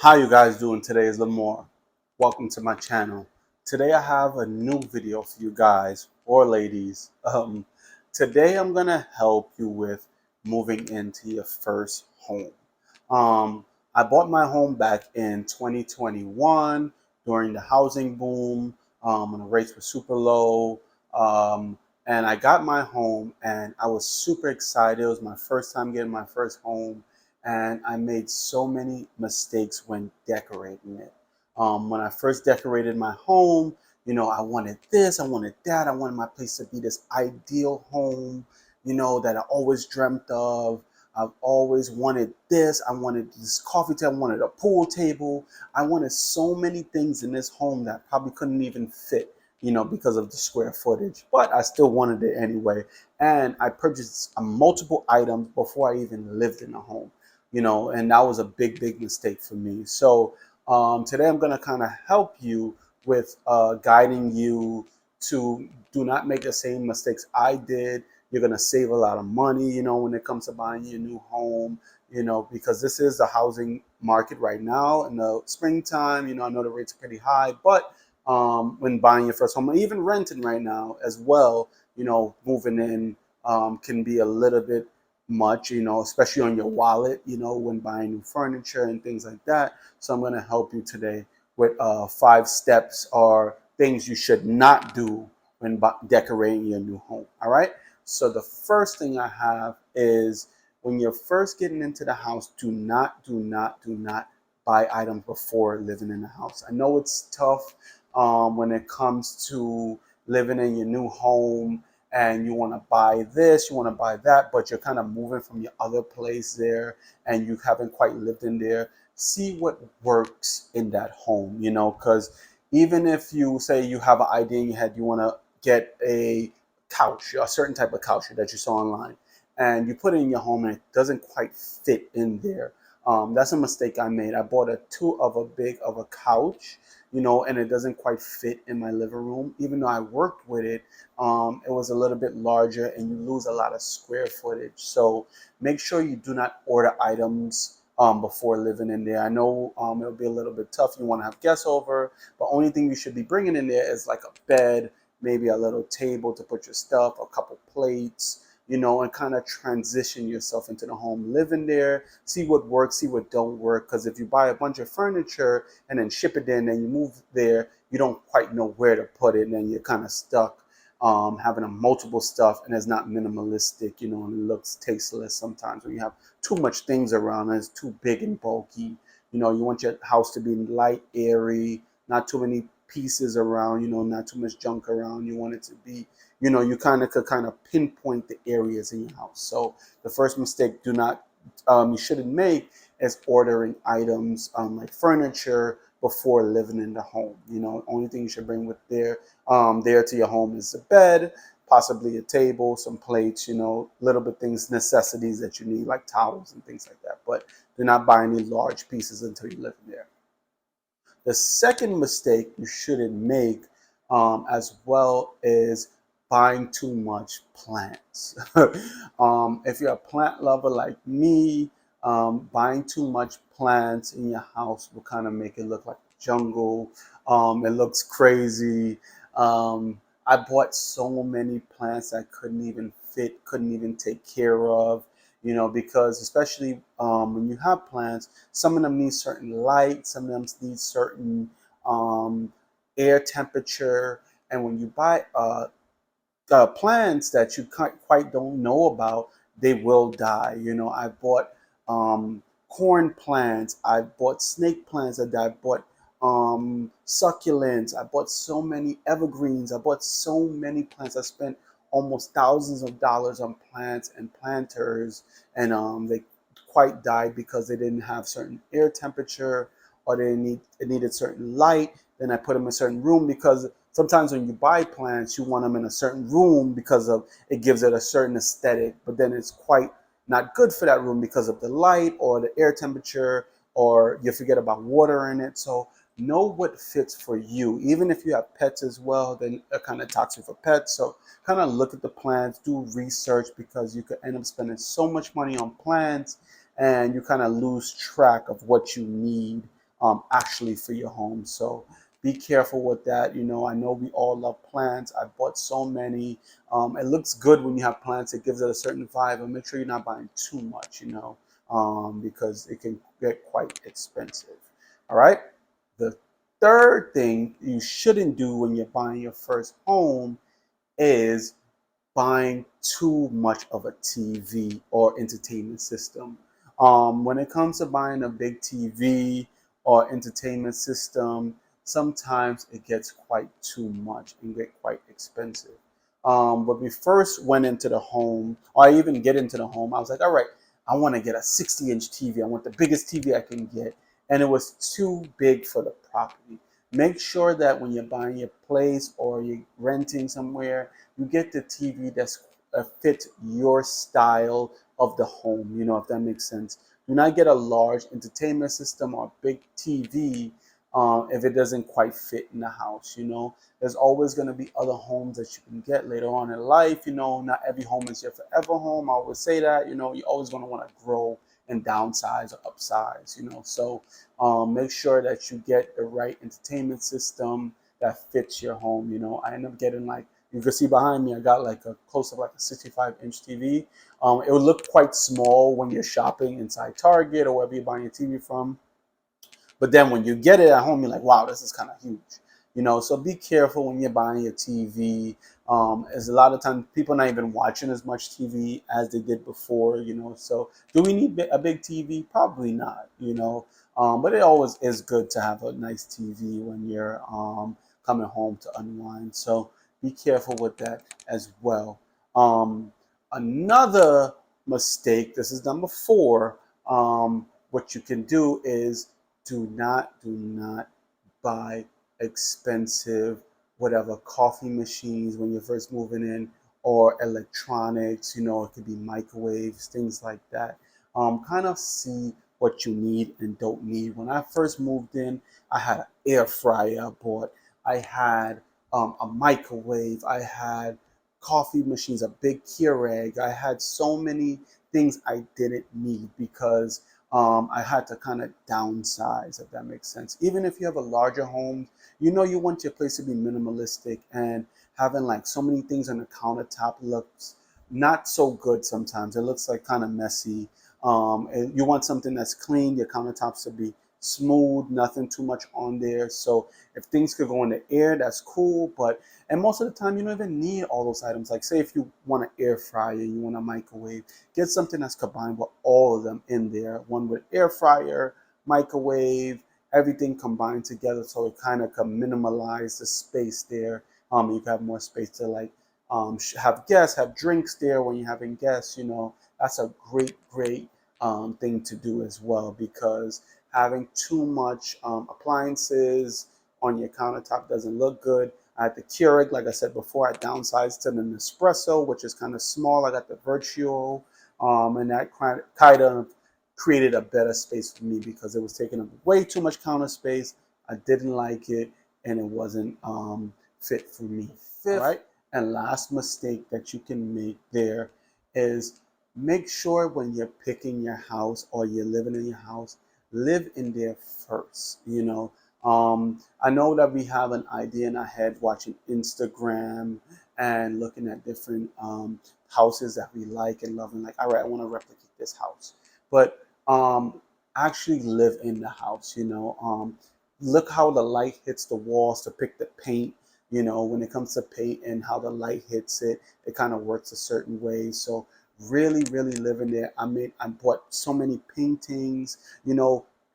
How you guys doing? Today is Lamore. Welcome to my channel. Today I have a new video for you guys or ladies. Today I'm gonna help you with moving into your first home. I bought my home back in 2021 during the housing boom when the rates were super low. Um, and I got my home and I was super excited. It was my first time getting my first home and I made so many mistakes when decorating it. When I first decorated my home, I wanted this, I wanted that, I wanted my place to be this ideal home, that I always dreamt of. I've always wanted this. I wanted this coffee table. I wanted a pool table. I wanted so many things in this home that probably couldn't even fit, because of the square footage. But I still wanted it anyway. And I purchased multiple items before I even lived in a home, and that was a big, big mistake for me. So today I'm going to kind of help you with guiding you to do not make the same mistakes I did. You're going to save a lot of money, when it comes to buying your new home, because this is the housing market right now in the springtime. I know the rates are pretty high, but when buying your first home, or even renting right now as well, moving in can be a little bit much, especially on your wallet, when buying new furniture and things like that. So I'm going to help you today with 5 steps or things you should not do when decorating your new home. All right. So the first thing I have is when you're first getting into the house, do not buy items before living in the house. I know it's tough when it comes to living in your new home and you want to buy this, you want to buy that, but you're kind of moving from your other place there and you haven't quite lived in there. See what works in that home, because even if you say you have an idea in your head, you want to get a couch, a certain type of couch that you saw online, and you put it in your home and it doesn't quite fit in there. That's a mistake I made. I bought a too of a big of a couch, and it doesn't quite fit in my living room. Even though I worked with it, it was a little bit larger and you lose a lot of square footage. So make sure you do not order items before living in there. I know it'll be a little bit tough. You want to have guests over, but only thing you should be bringing in there is like a bed, maybe a little table to put your stuff, a couple plates, and kind of transition yourself into the home, live in there, see what works, see what don't work. Because if you buy a bunch of furniture and then ship it in and you move there, you don't quite know where to put it, and then you're kind of stuck having a multiple stuff, and it's not minimalistic, and it looks tasteless sometimes when you have too much things around and it's too big and bulky. You want your house to be light, airy, not too many pieces around, not too much junk around. You want it to be, you could kind of pinpoint the areas in your house. So the first mistake you shouldn't make is ordering items like furniture before living in the home. Only thing you should bring with there to your home is a bed, possibly a table, some plates, little bit things, necessities that you need like towels and things like that. But do not buy any large pieces until you live in there. The second mistake you shouldn't make as well is buying too much plants. If you're a plant lover like me, buying too much plants in your house will kind of make it look like a jungle. It looks crazy. I bought so many plants that couldn't even fit, couldn't even take care of, because especially when you have plants, some of them need certain light, some of them need certain um, air temperature. And when you buy plants that you quite don't know about, they will die. I bought corn plants, I bought snake plants, I bought succulents, I bought so many evergreens, I bought so many plants. I spent almost thousands of dollars on plants and planters, and they quite died because they didn't have certain air temperature, or it needed certain light. Then I put them in a certain room, because sometimes when you buy plants, you want them in a certain room because of it gives it a certain aesthetic, but then it's quite not good for that room because of the light or the air temperature, or you forget about water in it. So know what fits for you. Even if you have pets as well, then they're kind of toxic for pets. So kind of look at the plants, do research, because you could end up spending so much money on plants and you kind of lose track of what you need actually for your home. So be careful with that. I know we all love plants. I bought so many. It looks good when you have plants. It gives it a certain vibe, but make sure you're not buying too much, because it can get quite expensive. All right. The third thing you shouldn't do when you're buying your first home is buying too much of a TV or entertainment system. When it comes to buying a big TV or entertainment system, sometimes it gets quite too much and get quite expensive. But we first went into the home, or I even get into the home, I was like, all right, I want to get a 60-inch TV. I want the biggest TV I can get. And it was too big for the property. Make sure that when you're buying your place or you're renting somewhere, you get the TV that's fit your style of the home, if that makes sense. Do not get a large entertainment system or big TV if it doesn't quite fit in the house. There's always going to be other homes that you can get later on in life. Not every home is your forever home. I always say that. You're always going to want to grow and downsize or upsize. So make sure that you get the right entertainment system that fits your home. I end up getting, like, you can see behind me, I got like a close to like a 65-inch TV. It would look quite small when you're shopping inside Target or wherever you're buying your TV from. But then when you get it at home, you're like, wow, this is kind of huge. So be careful when you're buying your TV. As a lot of times people not even watching as much TV as they did before. So do we need a big TV? Probably not. But it always is good to have a nice TV when you're coming home to unwind. So be careful with that as well. Another mistake, this is number 4, what you can do is do not buy expensive whatever coffee machines when you're first moving in, or electronics. It could be microwaves, things like that. Kind of see what you need and don't need. When I first moved in, I had an air fryer I bought. I had a microwave. I had coffee machines, a big Keurig. I had so many things I didn't need because I had to kind of downsize, if that makes sense. Even if you have a larger home, you want your place to be minimalistic, and having like so many things on the countertop looks not so good sometimes. It looks like kind of messy. And you want something that's clean, your countertops to be smooth, nothing too much on there. So if things could go in the air, that's cool. And most of the time, you don't even need all those items. Like, say if you want an air fryer, you want a microwave, get something that's combined with all of them in there. One with air fryer, microwave, everything combined together, so it kind of can minimalize the space there. You can have more space to, like, have guests, have drinks there when you're having guests. That's a great thing to do as well, because having too much appliances on your countertop doesn't look good. I had the Keurig, like I said before. I downsized to the Nespresso, which is kind of small. I got the Vertuo, and that kind of created a better space for me because it was taking up way too much counter space. I didn't like it, and it wasn't fit for me. Fifth, all right, and last mistake that you can make there is make sure when you're picking your house or you're living in your house, live in there first. I know that we have an idea in our head watching Instagram and looking at different houses that we like and love, and like, all right, I want to replicate this house. But actually live in the house. Look how the light hits the walls to pick the paint. When it comes to paint and how the light hits it, it kind of works a certain way. So really live in there. I bought so many paintings.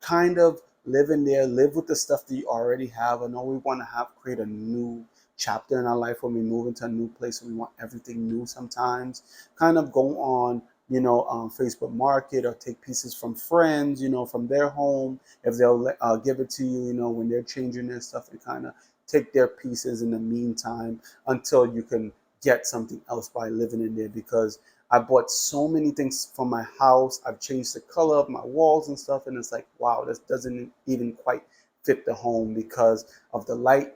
Kind of live in there, live with the stuff that you already have. I know we want to create a new chapter in our life when we move into a new place, and we want everything new sometimes. Kind of go on Facebook Market, or take pieces from friends, from their home, if they'll give it to you, when they're changing their stuff, and kind of take their pieces in the meantime until you can get something else by living in there. Because I bought so many things from my house. I've changed the color of my walls and stuff, and it's like, wow, this doesn't even quite fit the home because of the light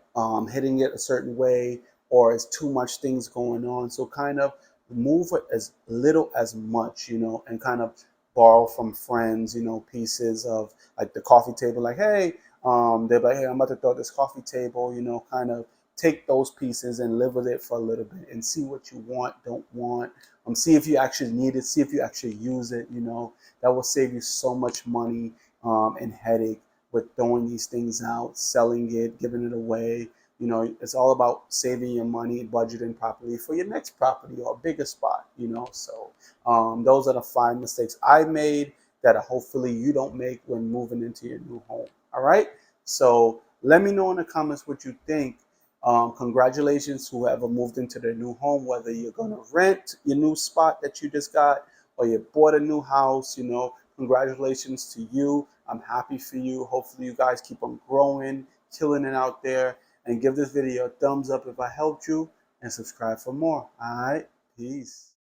hitting it a certain way, or it's too much things going on. So kind of move it as little as much, and kind of borrow from friends, you know, pieces of like the coffee table, like, hey, they're like, hey, I'm about to throw this coffee table, you know, kind of take those pieces and live with it for a little bit and see what you want, don't want, see if you actually need it, see if you actually use it, you know. That will save you so much money and headache with throwing these things out, selling it, giving it away. You know, it's all about saving your money, budgeting properly for your next property or bigger spot, you know. So those are the 5 mistakes I made that hopefully you don't make when moving into your new home. All right. So let me know in the comments what you think. Congratulations, whoever moved into their new home, whether you're going to rent your new spot that you just got or you bought a new house, you know, congratulations to you. I'm happy for you. Hopefully you guys keep on growing, killing it out there, and give this video a thumbs up if I helped you and subscribe for more. All right. Peace.